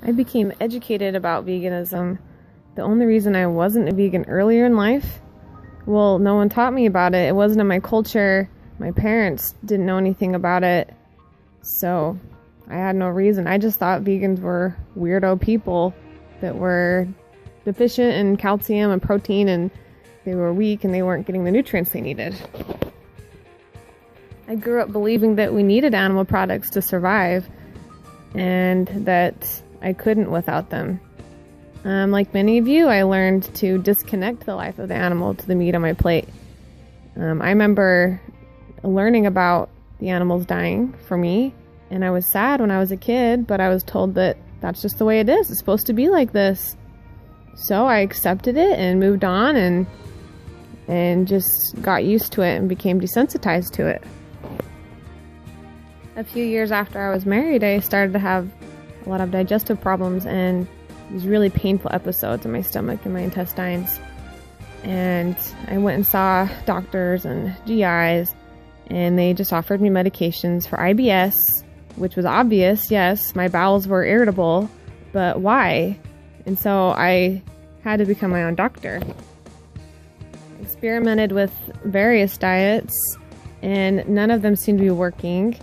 I became educated about veganism. The only reason I wasn't a vegan earlier in life, well, no one taught me about it. It wasn't in my culture. My parents didn't know anything about it. So I had no reason. I just thought vegans were weirdo people that were deficient in calcium and protein, and they were weak and they weren't getting the nutrients they needed. I grew up believing that we needed animal products to survive and that I couldn't without them. Like many of you, I learned to disconnect the life of the animal to the meat on my plate. I remember learning about the animals dying for me, and I was sad when I was a kid, but I was told that that's just the way it is. It's supposed to be like this. So I accepted it and moved on and just got used to it and became desensitized to it. A few years after I was married, I started to have a lot of digestive problems and these really painful episodes in my stomach and my intestines. And I went and saw doctors and GIs, and they just offered me medications for IBS, which was obvious. Yes, my bowels were irritable, but why? And so I had to become my own doctor. I experimented with various diets, and none of them seemed to be working.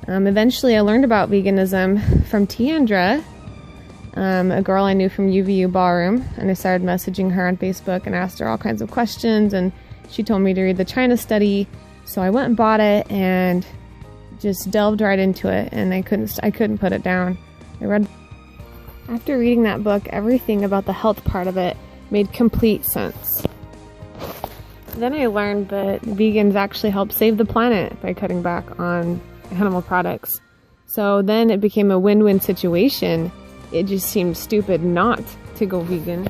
Eventually, I learned about veganism from Tiandra, a girl I knew from UVU Ballroom, and I started messaging her on Facebook and asked her all kinds of questions, and she told me to read the China study. So I went and bought it and just delved right into it, and I couldn't put it down. After reading that book, everything about the health part of it made complete sense. Then I learned that vegans actually help save the planet by cutting back on animal products. So then it became a win-win situation. It just seemed stupid not to go vegan.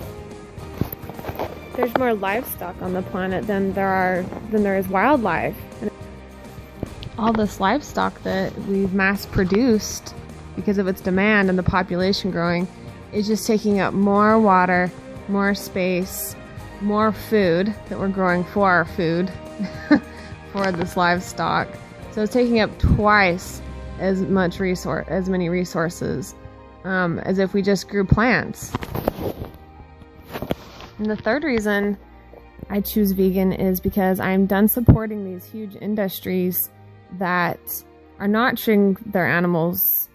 There's more livestock on the planet than there is wildlife. And all this livestock that we've mass produced because of its demand and the population growing is just taking up more water, more space, more food that we're growing for our food for this livestock. So it's taking up twice as many resources as if we just grew plants. And the third reason I choose vegan is because I'm done supporting these huge industries that are not treating their animals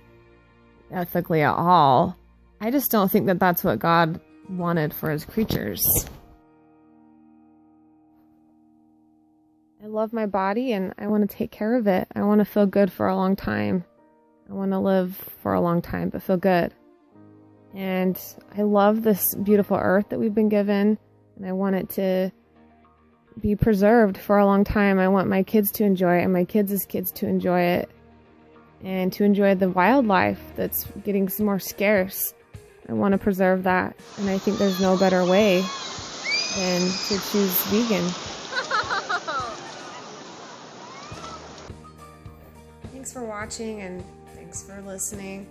ethically at all. I just don't think that that's what God wanted for his creatures. I love my body and I want to take care of it. I want to feel good for a long time. I want to live for a long time, but feel good. And I love this beautiful earth that we've been given, and I want it to be preserved for a long time. I want my kids to enjoy it and my kids' kids to enjoy it, and to enjoy the wildlife that's getting some more scarce. I want to preserve that, and I think there's no better way than to choose vegan. Thanks for watching and thanks for listening.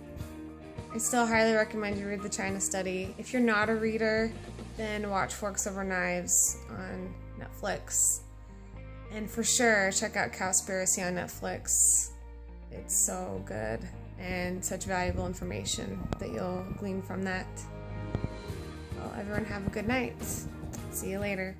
I still highly recommend you read the China study. If you're not a reader, then watch Forks Over Knives on Netflix. And for sure, check out Cowspiracy on Netflix. It's so good and such valuable information that you'll glean from that. Well, everyone have a good night. See you later.